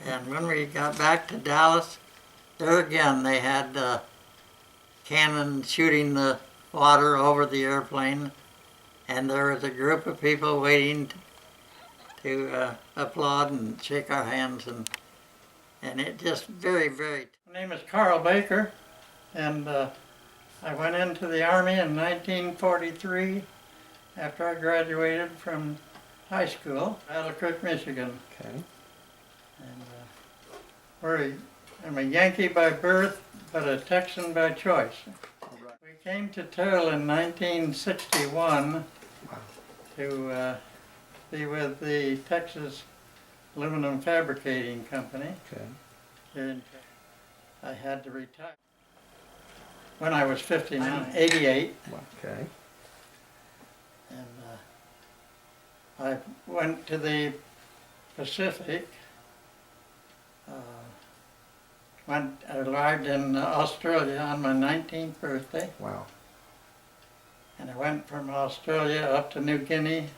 And when we got back to Dallas, there again they had cannon shooting the water over the airplane, and there was a group of people waiting to applaud and shake our hands, and it just very, very... My name is Carl Baker, and I went into the Army in 1943 after I graduated from high school, Battle Creek, Michigan. Okay. And I'm a Yankee by birth, but a Texan by choice. We came to Terrell in 1961 to be with the Texas Aluminum Fabricating Company. Okay. Here in Texas. I had to retire when I was 59, 88. Okay. And I went to the Pacific. I arrived in Australia on my 19th birthday. Wow. And I went from Australia up to New Guinea,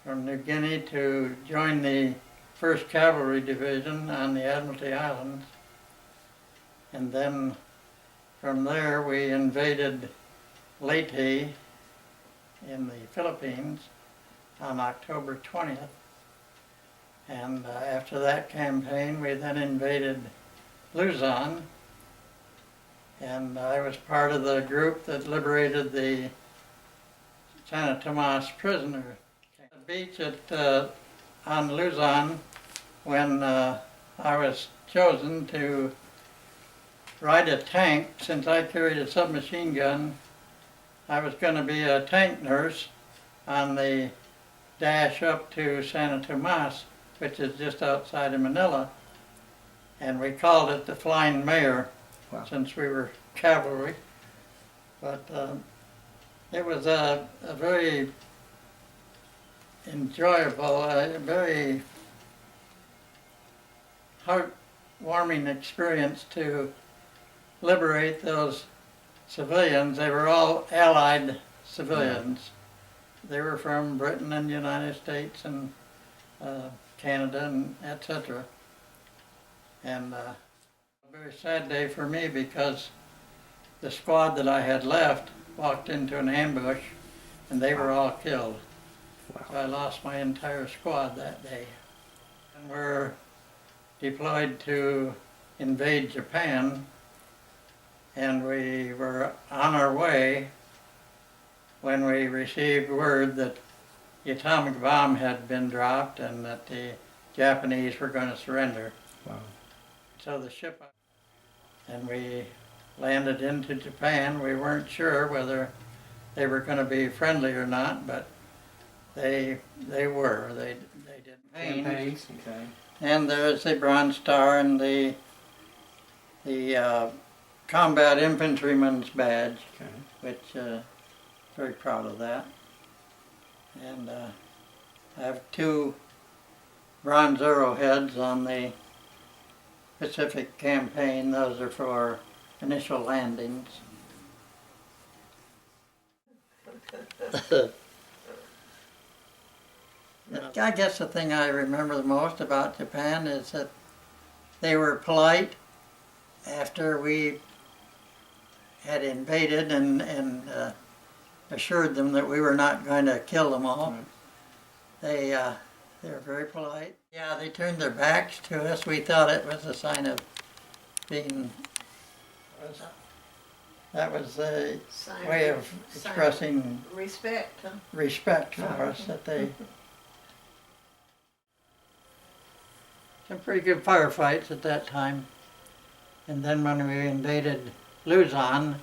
from New Guinea to join the 1st Cavalry Division on the Admiralty Islands. And then from there we invaded Leyte in the Philippines on October 20th. And after that campaign, we then invaded Luzon, and I was part of the group that liberated the Santa Tomas prisoners. The beach on Luzon, when I was chosen to ride a tank, since I carried a submachine gun, I was going to be a tank nurse on the dash up to Santa Tomas, which is just outside of Manila. And we called it the Flying Mare, wow, since we were cavalry. But it was a very enjoyable, very heartwarming experience to liberate those civilians. They were all Allied civilians. They were from Britain and the United States and Canada and etc. And a very sad day for me because the squad that I had left walked into an ambush and they were all killed. wow. So I lost my entire squad that day. And we're deployed to invade Japan, and we were on our way when we received word that the atomic bomb had been dropped and that the Japanese were going to surrender. Wow. So the ship, and we landed into Japan. We weren't sure whether they were going to be friendly or not, but they were. They did Campaigns. Okay. And there's the Bronze Star and the Combat Infantryman's Badge, Okay. which very proud of that. And I have 2 bronze arrowheads on the Pacific campaign. Those are for initial landings. I guess the thing I remember the most about Japan is that they were polite after we had invaded and assured them that we were not going to kill them all. Right. They were very polite. Yeah, they turned their backs to us. We thought it was a sign of being, that was a way of expressing respect. Huh? respect for us, that they, some pretty good firefights at that time. And then when we invaded Luzon,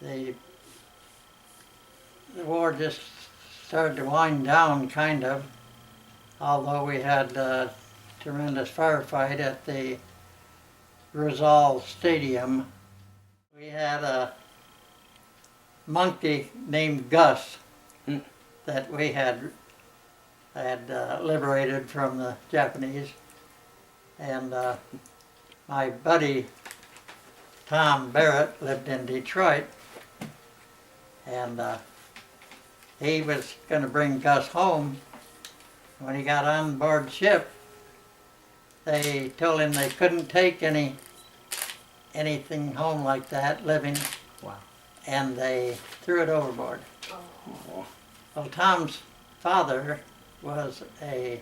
the war just started to wind down, kind of, although we had a tremendous firefight at the Rizal Stadium. We had a monkey named Gus that we had liberated from the Japanese, and my buddy Tom Barrett lived in Detroit, and he was going to bring Gus home When he got on board ship, they told him they couldn't take anything home like that, living, Wow. and they threw it overboard. Oh. Well, Tom's father was a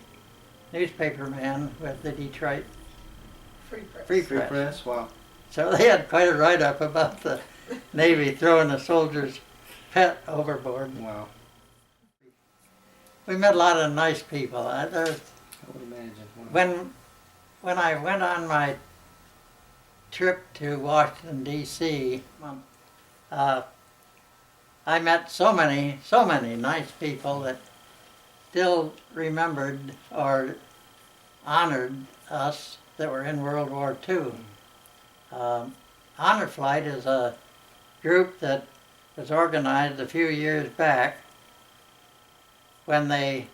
newspaper man with the Detroit Free press. Free Free Press. press? Wow. So they had quite a write-up about the Navy throwing a soldier's pet overboard. Wow. We met a lot of nice people. There's I would imagine. Wow. when I went on my trip to Washington D.C., I met so many nice people that still remembered or honored us that were in World War II. Honor Flight is a group that was organized a few years back when they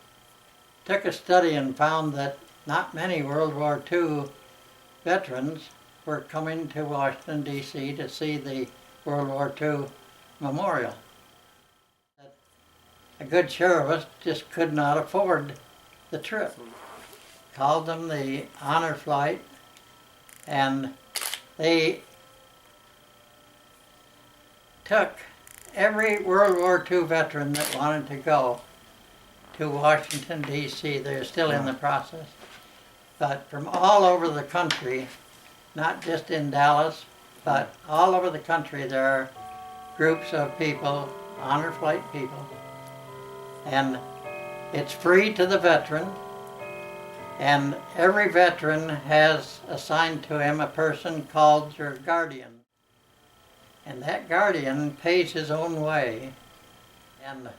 took a study and found that not many World War II veterans were coming to Washington, D.C. to see the World War II memorial. A good share of us just could not afford the trip. Called them the Honor Flight, and they took every World War II veteran that wanted to go to Washington, D.C. They're still in the process. But from all over the country, not just in Dallas, but all over the country, there are groups of people, Honor Flight people, and it's free to the veteran, and every veteran has assigned to him a person called your guardian. And that guardian pays his own way, and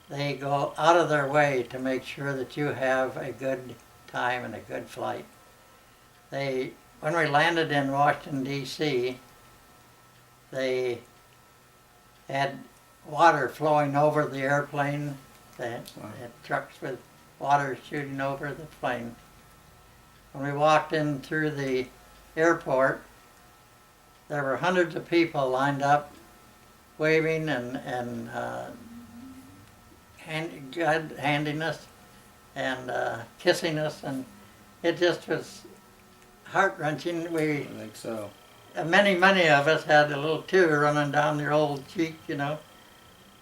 they go out of their way to make sure that you have a good time and a good flight. When we landed in Washington, D.C., they had water flowing over the airplane. They had trucks with water shooting over the plane. When we walked in through the airport, there were hundreds of people lined up, waving and handing us and kissing us, and it just was heart-wrenching. I think so. Many of us had a little tear running down their old cheek, you know,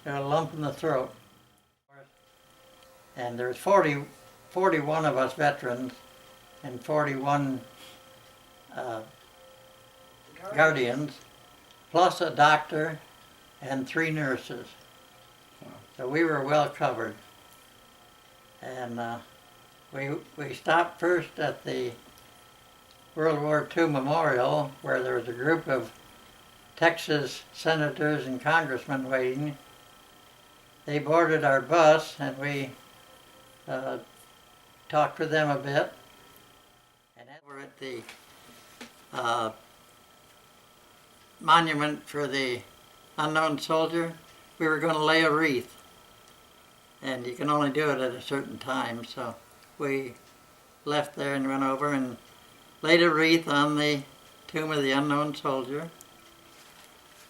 a lump in the throat. And there was 41 of us veterans and 41 guardians, plus a doctor and 3 nurses. Wow. So we were well covered. And we stopped first at the World War II Memorial, where there was a group of Texas senators and congressmen waiting. They boarded our bus, and we talked with them a bit. And then we're at the monument for the unknown soldier. We were going to lay a wreath, and you can only do it at a certain time, so we left there and went over and laid a wreath on the tomb of the unknown soldier.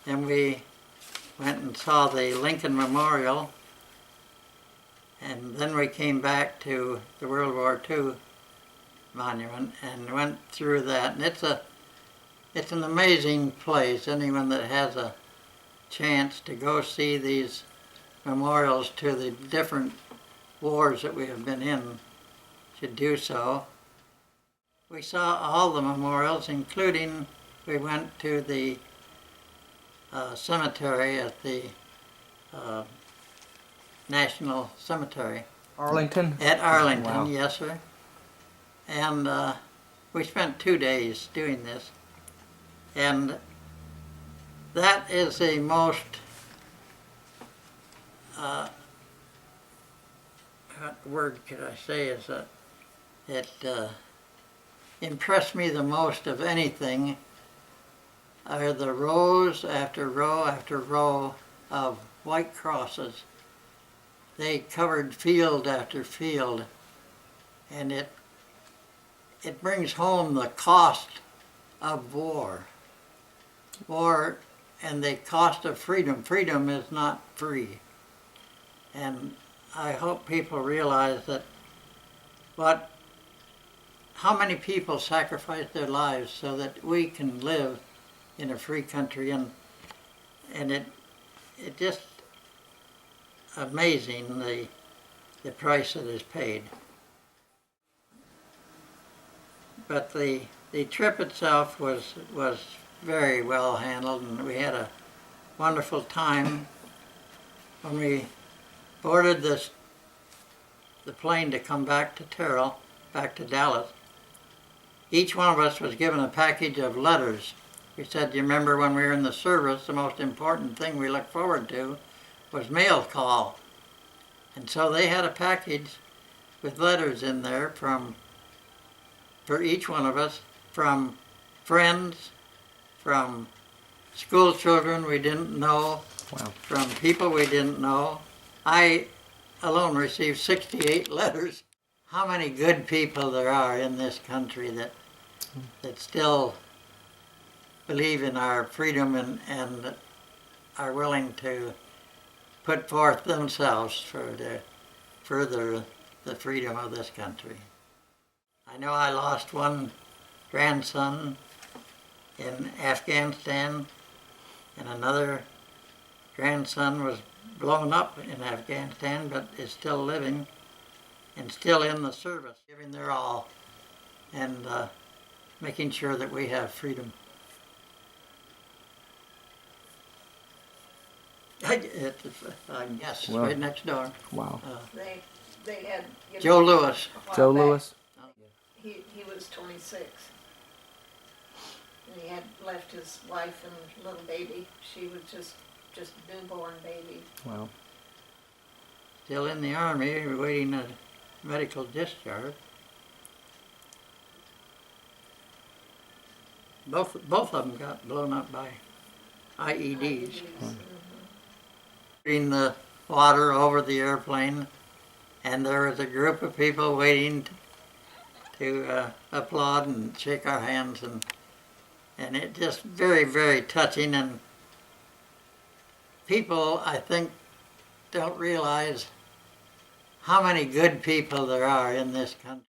And we went and saw the Lincoln Memorial, and then we came back to the World War II monument and went through that. And it's an amazing place. Anyone that has a chance to go see these memorials to the different wars that we have been in should do so. We saw all the memorials, including we went to the cemetery at the National Cemetery. Arlington? At Arlington, Wow. yes, sir. And we spent 2 days doing this. And that is the most, what word could I say is that it impressed me the most of anything are the rows after row after row of white crosses. They covered field after field, and it brings home the cost of war. War and the cost of freedom. Freedom is not free. And I hope people realize that how many people sacrificed their lives so that we can live in a free country, and it just amazing the price that is paid. But the trip itself was very well handled, and we had a wonderful time. When we boarded the plane to come back to Terrell, back to Dallas, each one of us was given a package of letters. We said, you remember when we were in the service, the most important thing we looked forward to was mail call. And so they had a package with letters in there for each one of us, from friends, from school children we didn't know, Wow. from people we didn't know. I alone received 68 letters. How many good people there are in this country that still believe in our freedom and are willing to put forth themselves to further the freedom of this country. I know I lost one grandson in Afghanistan, and another grandson was blown up in Afghanistan, but is still living and still in the service, giving their all and making sure that we have freedom. Yes, it's Wow. right next door. Wow. They had Joe Lewis. a while Joe back, Lewis. He was 26, and he had left his wife and little baby. She was just a newborn baby. Wow. Still in the Army, waiting a medical discharge. Both of them got blown up by IEDs. In the water over the airplane, and there was a group of people waiting to applaud and shake our hands, and it just very, very touching. And people, I think, don't realize how many good people there are in this country.